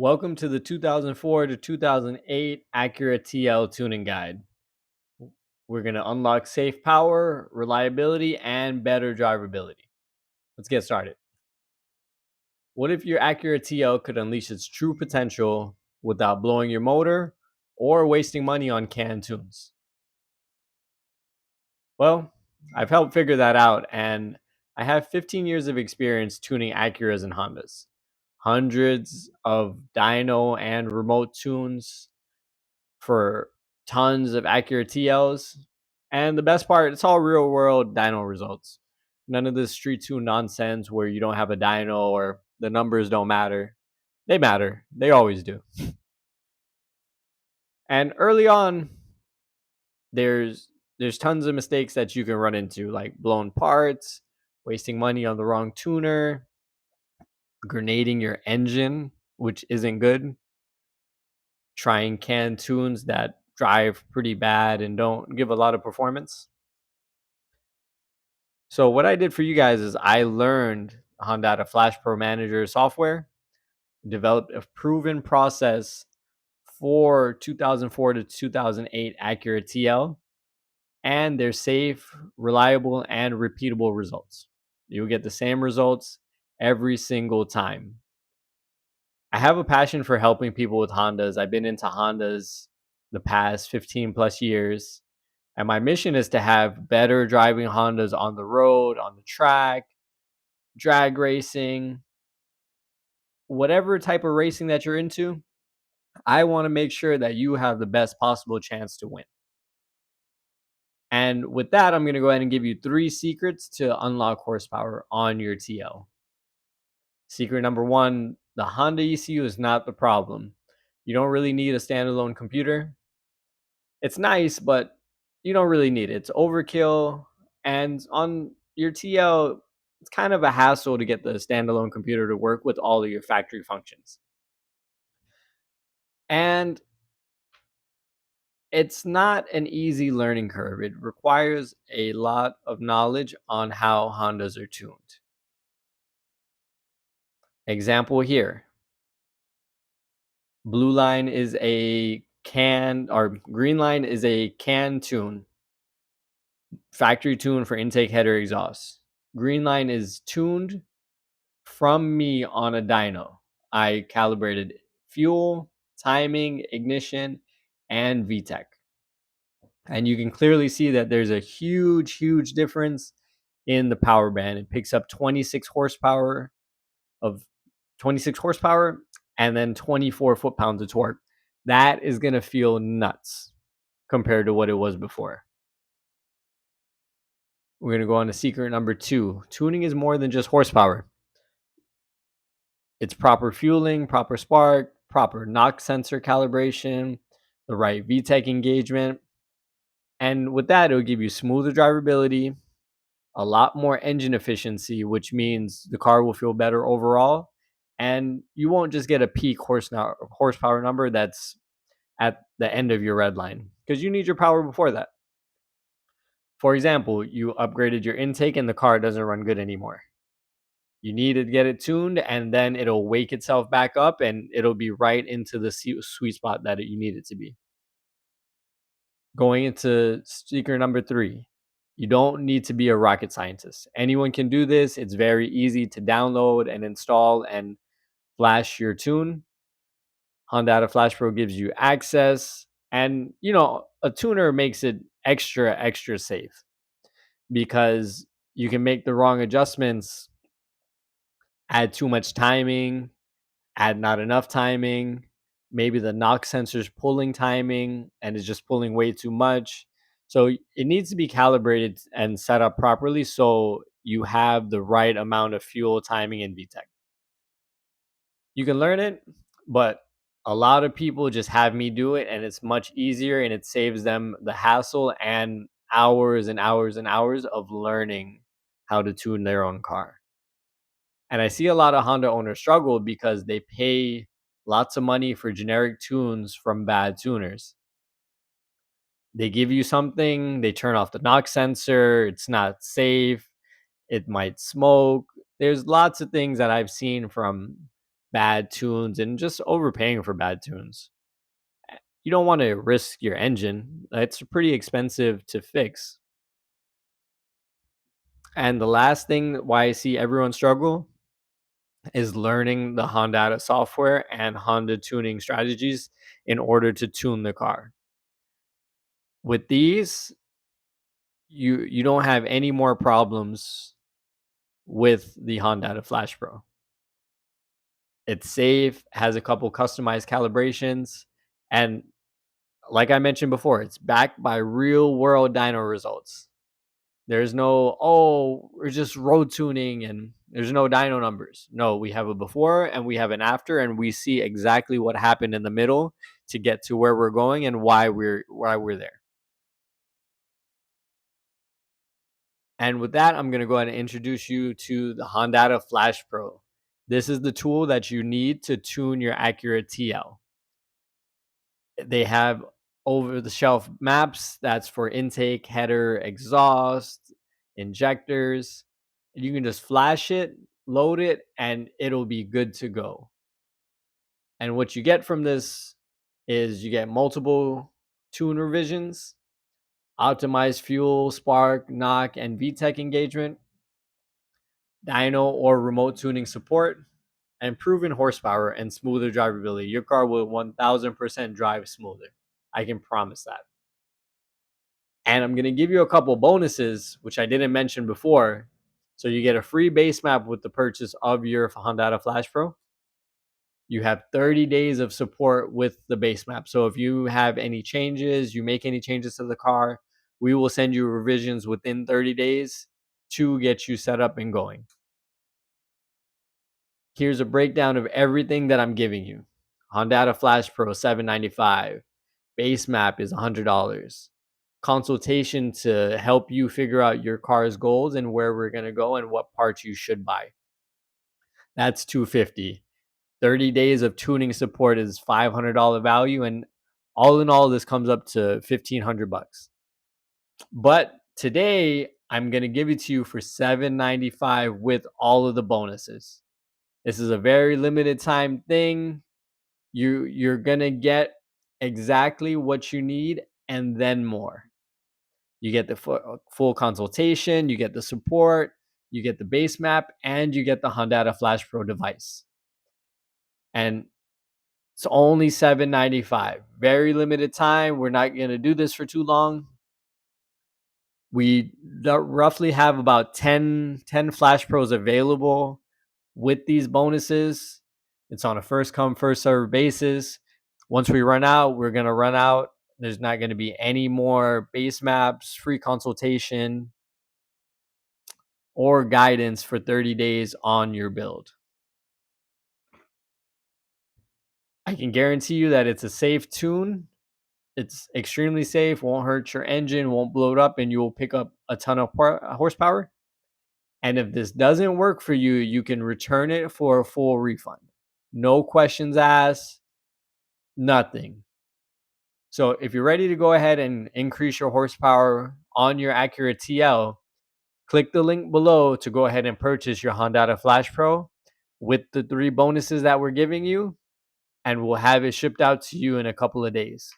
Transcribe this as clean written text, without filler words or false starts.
Welcome to the 2004 to 2008 Acura TL tuning guide. We're going to unlock safe power, reliability, and better drivability. Let's get started. What if your Acura TL could unleash its true potential without blowing your motor or wasting money on canned tunes? Well, I've helped figure that out, and I have 15 years of experience tuning Acuras and Hondas. Hundreds of dyno and remote tunes for tons of Acura TLs. And the best part, it's all real world dyno results. None of this street tune nonsense where you don't have a dyno or the numbers don't matter. They matter. They always do. And early on, there's tons of mistakes that you can run into, like blown parts, wasting money on the wrong tuner, grenading your engine, which isn't good, trying canned tunes that drive pretty bad and don't give a lot of performance. So what I did for you guys is I learned Hondata FlashPro Manager software, developed a proven process for 2004 to 2008 Acura TL, and they're safe, reliable, and repeatable results. You'll get the same results every single time. I have a passion for helping people with Hondas. I've been into Hondas the past 15 plus years. And my mission is to have better driving Hondas on the road, on the track, drag racing, whatever type of racing that you're into. I want to make sure that you have the best possible chance to win. And with that, I'm going to go ahead and give you 3 secrets to unlock horsepower on your TL. Secret number 1, the Honda ECU is not the problem. You don't really need a standalone computer. It's nice, but you don't really need it. It's overkill. And on your TL, it's kind of a hassle to get the standalone computer to work with all of your factory functions. And it's not an easy learning curve. It requires a lot of knowledge on how Hondas are tuned. Example here. Blue line is a can, or green line is a can tune, factory tune for intake, header, exhaust. Green line is tuned from me on a dyno. I calibrated fuel, timing, ignition, and VTEC. And you can clearly see that there's a huge difference in the power band. It picks up 26 horsepower and then 24 foot-pounds of torque. That is going to feel nuts compared to what it was before. We're going to go on to secret number 2. Tuning is more than just horsepower. It's proper fueling, proper spark, proper knock sensor calibration, the right VTEC engagement. And with that, it'll give you smoother drivability, a lot more engine efficiency, which means the car will feel better overall. And you won't just get a peak horsepower number that's at the end of your red line, because you need your power before that. For example, you upgraded your intake and the car doesn't run good anymore. You need to get it tuned, and then it'll wake itself back up and it'll be right into the sweet spot that you need it to be. Going into secret number 3, you don't need to be a rocket scientist. Anyone can do this. It's very easy to download and install and flash your tune. Hondata FlashPro gives you access, and a tuner makes it extra safe because you can make the wrong adjustments, add too much timing, add not enough timing. Maybe the knock sensor's pulling timing and is just pulling way too much. So it needs to be calibrated and set up properly so you have the right amount of fuel, timing, and VTEC. You can learn it, but a lot of people just have me do it, and it's much easier, and it saves them the hassle and hours and hours and hours of learning how to tune their own car. And I see a lot of Honda owners struggle because they pay lots of money for generic tunes from bad tuners. They give you something, they turn off the knock sensor, it's not safe, it might smoke. There's lots of things that I've seen from bad tunes and just overpaying for bad tunes. You don't want to risk your engine. It's pretty expensive to fix. And the last thing why I see everyone struggle is learning the Hondata software and Honda tuning strategies in order to tune the car. With these, you don't have any more problems with the Hondata FlashPro. It's safe, has a couple customized calibrations, and like I mentioned before, it's backed by real world dyno results. There's no, oh, we're just road tuning and there's no dyno numbers. No, we have a before and we have an after, and we see exactly what happened in the middle to get to where we're going and why we're there. And with that, I'm going to go ahead and introduce you to the Hondata FlashPro. This is the tool that you need to tune your Acura TL. They have over the shelf maps that's for intake, header, exhaust, injectors. You can just flash it, load it, and it'll be good to go. And what you get from this is you get multiple tune revisions, optimized fuel, spark, knock, and VTEC engagement, dyno or remote tuning support, and proven horsepower and smoother drivability. Your car will 1000% drive smoother. I can promise that. And I'm going to give you a couple bonuses, which I didn't mention before. So you get a free base map with the purchase of your Hondata FlashPro. You have 30 days of support with the base map. So if you have any changes, you make any changes to the car, we will send you revisions within 30 days to get you set up and going. Here's a breakdown of everything that I'm giving you. Hondata FlashPro $795. Base map is $100. Consultation to help you figure out your car's goals and where we're going to go and what parts you should buy. That's $250. 30 days of tuning support is $500 value, and all in all this comes up to $1,500. But today I'm going to give it to you for $795 with all of the bonuses. This is a very limited time thing. You're going to get exactly what you need and then more. You get the full consultation, you get the support, you get the base map, and you get the Hondata FlashPro device. And it's only $795. Very limited time. We're not going to do this for too long. We roughly have about 10 Flash Pros available with these bonuses. It's on a first come, first serve basis. Once we run out, we're going to run out. There's not going to be any more base maps, free consultation, or guidance for 30 days on your build. I can guarantee you that it's a safe tune. It's extremely safe, won't hurt your engine, won't blow it up, and you will pick up a ton of horsepower. And if this doesn't work for you, you can return it for a full refund. No questions asked, nothing. So if you're ready to go ahead and increase your horsepower on your Acura TL, click the link below to go ahead and purchase your Hondata FlashPro with the 3 bonuses that we're giving you, and we'll have it shipped out to you in a couple of days.